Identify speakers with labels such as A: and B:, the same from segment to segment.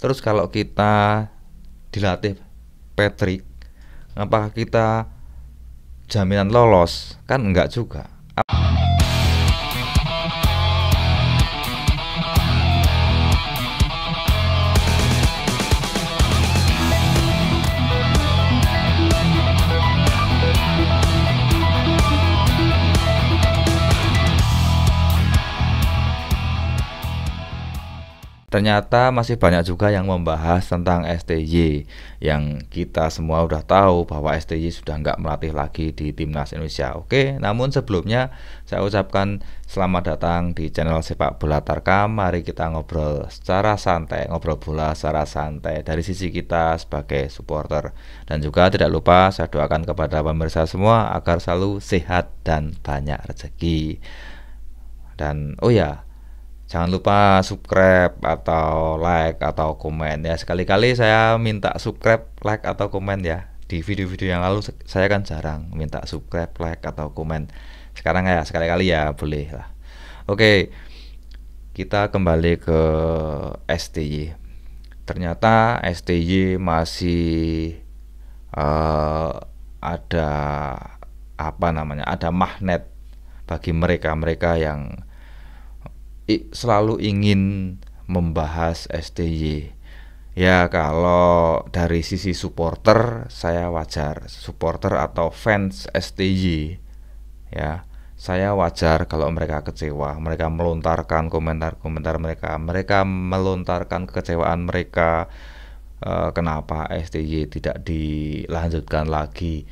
A: Terus kalau kita dilatih Patrick, apakah kita jaminan lolos? Kan enggak juga. Ternyata masih banyak juga yang membahas tentang STY, yang kita semua udah tahu bahwa STY sudah nggak melatih lagi di Timnas Indonesia. Oke, namun sebelumnya saya ucapkan selamat datang di channel Sepak Bola Tarkam. Mari kita ngobrol secara santai, ngobrol bola secara santai dari sisi kita sebagai supporter. Dan juga tidak lupa saya doakan kepada pemirsa semua agar selalu sehat dan banyak rezeki. Dan oh ya, jangan lupa subscribe atau like atau komen ya. Sekali-kali saya minta subscribe, like atau komen ya. Di video-video yang lalu saya kan jarang minta subscribe, like atau komen. Sekarang ya sekali-kali ya boleh lah. Oke, kita kembali ke STY. Ternyata STY masih ada apa namanya? Ada magnet bagi mereka-mereka yang selalu ingin membahas STY. Ya kalau dari sisi supporter saya wajar, supporter atau fans STY ya, saya wajar kalau mereka kecewa, mereka melontarkan komentar-komentar mereka melontarkan kekecewaan mereka, kenapa STY tidak dilanjutkan lagi.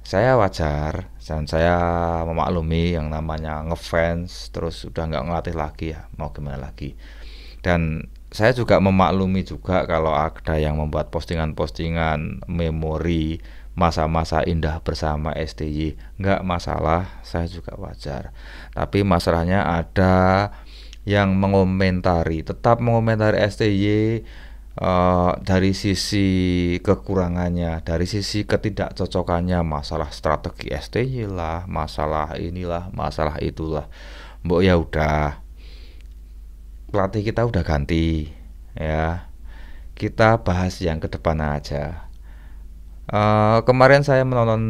A: Saya wajar dan saya memaklumi yang namanya ngefans terus udah nggak ngelatih lagi ya, mau gimana lagi. Dan saya juga memaklumi juga kalau ada yang membuat postingan-postingan memori masa-masa indah bersama STY. Nggak masalah, saya juga wajar. Tapi masalahnya ada yang mengomentari, tetap mengomentari STY dari sisi kekurangannya, dari sisi ketidakcocokannya, masalah strategi STY lah, masalah inilah, masalah itulah. Mbok ya udah, pelatih kita udah ganti ya. Kita bahas yang ke depan aja. Kemarin saya menonton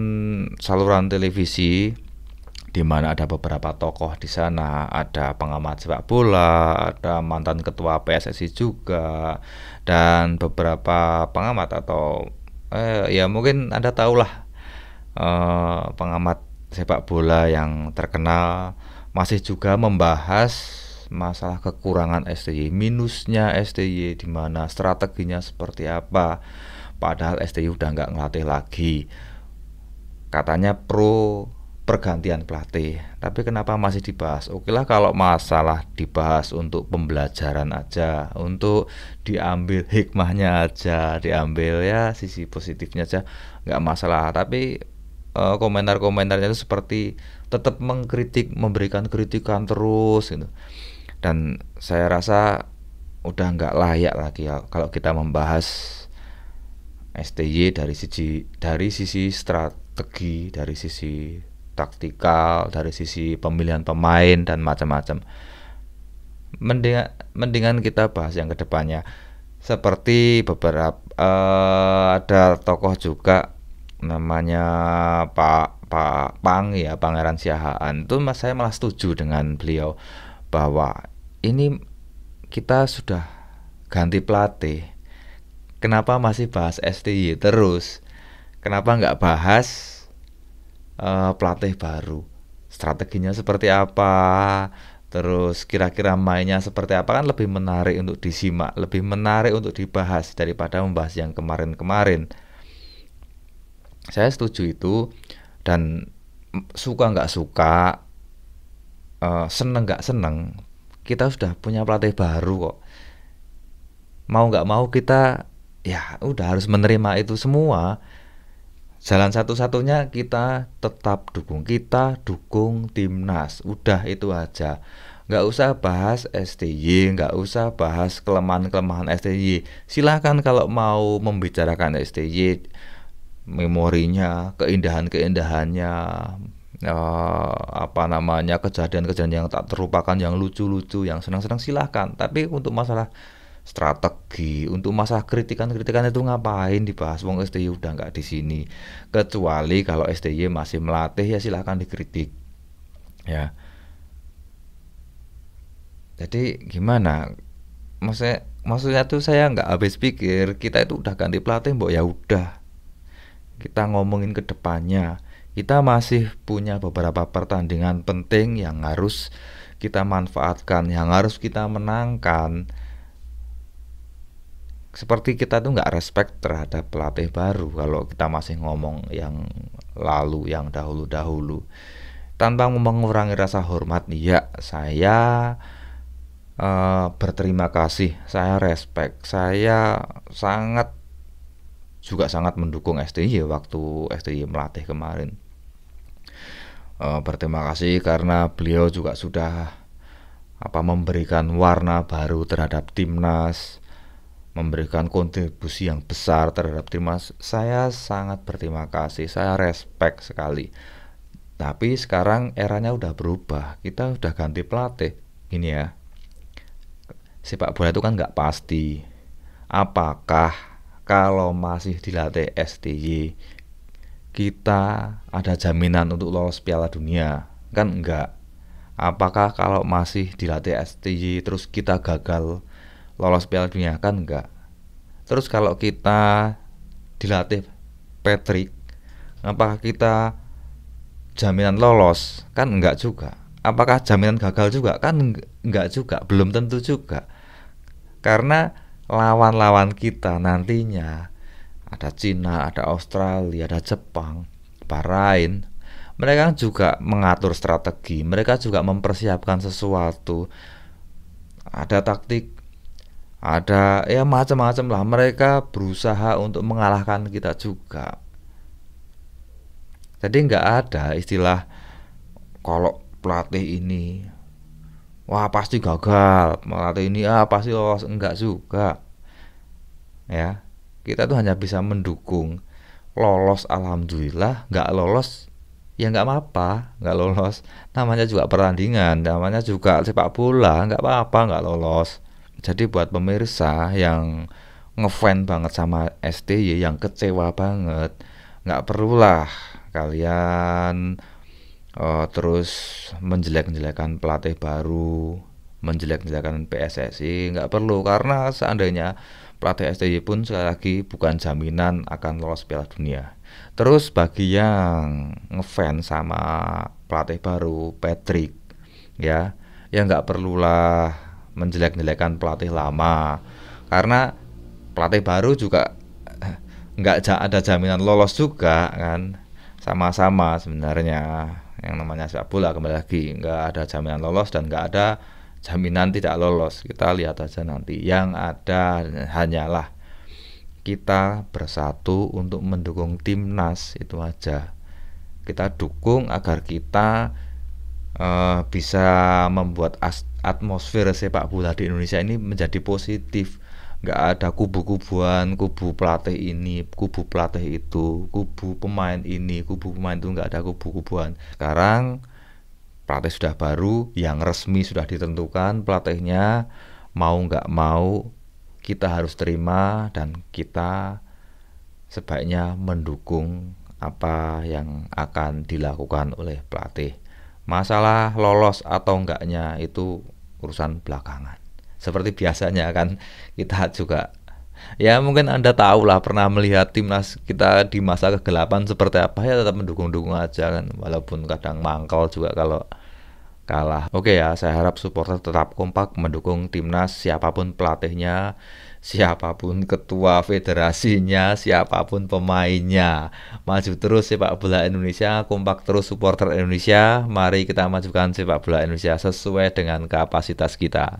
A: saluran televisi di mana ada beberapa tokoh di sana, ada pengamat sepak bola, ada mantan ketua PSSI juga, dan beberapa pengamat atau ya mungkin Anda tahulah, pengamat sepak bola yang terkenal masih juga membahas masalah kekurangan STY, minusnya STY di mana, strateginya seperti apa. Padahal STY udah nggak ngelatih lagi. Katanya pro pergantian pelatih, tapi kenapa masih dibahas? Oke lah kalau masalah dibahas untuk pembelajaran aja, untuk diambil hikmahnya aja, diambil ya sisi positifnya aja, nggak masalah. Tapi komentar-komentarnya itu seperti tetap mengkritik, memberikan kritikan terus gitu. Dan saya rasa udah nggak layak lagi ya kalau kita membahas STY dari sisi strategi, dari sisi taktikal, dari sisi pemilihan pemain dan macam-macam. Mendingan kita bahas yang kedepannya. Seperti beberapa ada tokoh juga namanya Pak Pang ya, Pangeran Siahaan. Itu saya malah setuju dengan beliau bahwa ini kita sudah ganti pelatih. Kenapa masih bahas STY terus? Kenapa nggak bahas pelatih baru, strateginya seperti apa, terus kira-kira mainnya seperti apa? Kan lebih menarik untuk disimak, lebih menarik untuk dibahas daripada membahas yang kemarin-kemarin. Saya setuju itu. Dan suka nggak suka, seneng nggak seneng, kita sudah punya pelatih baru kok. Mau nggak mau kita ya udah harus menerima itu semua. Jalan satu-satunya kita tetap dukung, kita dukung timnas, udah itu aja. Nggak usah bahas STY, nggak usah bahas kelemahan-kelemahan STY. Silahkan kalau mau membicarakan STY, memorinya, keindahan-keindahannya, apa namanya, kejadian-kejadian yang tak terlupakan, yang lucu-lucu, yang senang-senang, silahkan. Tapi untuk masalah strategi. Untuk masalah kritikan-kritikan itu ngapain dibahas, wong STY udah nggak di sini. Kecuali kalau STY masih melatih, ya silahkan dikritik ya. Jadi gimana, maksudnya tuh saya nggak habis pikir, kita itu udah ganti pelatih, mbok ya udah, kita ngomongin ke depannya. Kita masih punya beberapa pertandingan penting yang harus kita manfaatkan, yang harus kita menangkan. Seperti kita tuh nggak respect terhadap pelatih baru kalau kita masih ngomong yang lalu, yang dahulu-dahulu. Tanpa mengurangi rasa hormat, ya saya berterima kasih, saya respect, saya sangat mendukung STY waktu STY melatih kemarin. Berterima kasih karena beliau juga sudah memberikan warna baru terhadap timnas, memberikan kontribusi yang besar terhadap timnas. Saya sangat berterima kasih, saya respect sekali. Tapi sekarang eranya udah berubah, kita udah ganti pelatih. Gini ya, sepak bola itu kan nggak pasti. Apakah kalau masih dilatih STY kita ada jaminan untuk lolos Piala Dunia? Kan enggak. Apakah kalau masih dilatih STY terus kita gagal lolos Piala Dunia? Kan enggak. Terus kalau kita dilatih Patrick, apakah kita jaminan lolos? Kan enggak juga. Apakah jaminan gagal juga? Kan enggak juga, belum tentu juga. Karena lawan-lawan kita nantinya ada Cina, ada Australia, ada Jepang, Bahrain. Mereka juga mengatur strategi, mereka juga mempersiapkan sesuatu. Ada taktik, ada ya macam-macam lah. Mereka berusaha untuk mengalahkan kita juga. Jadi nggak ada istilah kalau pelatih ini wah pasti gagal, pelatih ini pasti lolos, enggak juga. Ya, kita tuh hanya bisa mendukung. Lolos alhamdulillah, nggak lolos ya nggak apa-apa, nggak lolos namanya juga pertandingan, namanya juga sepak bola, nggak apa-apa nggak lolos. Jadi buat pemirsa yang ngefan banget sama STY, yang kecewa banget, nggak perlulah kalian terus menjelek-jelekan pelatih baru, menjelek-jelekan PSSI, nggak perlu. Karena seandainya pelatih STY pun sekali lagi bukan jaminan akan lolos Piala Dunia. Terus bagi yang ngefans sama pelatih baru Patrick, ya nggak perlulah menjelek-jelekan pelatih lama, karena pelatih baru juga nggak ada jaminan lolos juga kan. Sama-sama sebenarnya yang namanya sepak bola, kembali lagi nggak ada jaminan lolos dan nggak ada jaminan tidak lolos. Kita lihat aja nanti. Yang ada hanyalah kita bersatu untuk mendukung timnas, itu aja. Kita dukung agar kita bisa membuat atmosfer sepak bola di Indonesia ini menjadi positif. Nggak ada kubu-kubuan, kubu pelatih ini, kubu pelatih itu, kubu pemain ini, kubu pemain itu, nggak ada kubu-kubuan. Sekarang pelatih sudah baru, yang resmi sudah ditentukan pelatihnya, mau nggak mau kita harus terima dan kita sebaiknya mendukung apa yang akan dilakukan oleh pelatih. Masalah lolos atau enggaknya itu urusan belakangan. Seperti biasanya kan kita juga, ya mungkin Anda tahu lah, pernah melihat timnas kita di masa kegelapan seperti apa, ya tetap mendukung-dukung aja kan, walaupun kadang mangkal juga kalau kalah. Oke ya, saya harap supporter tetap kompak mendukung timnas, siapapun pelatihnya, siapapun ketua federasinya, siapapun pemainnya. Maju terus sepak bola Indonesia, kompak terus supporter Indonesia. Mari kita majukan sepak bola Indonesia sesuai dengan kapasitas kita.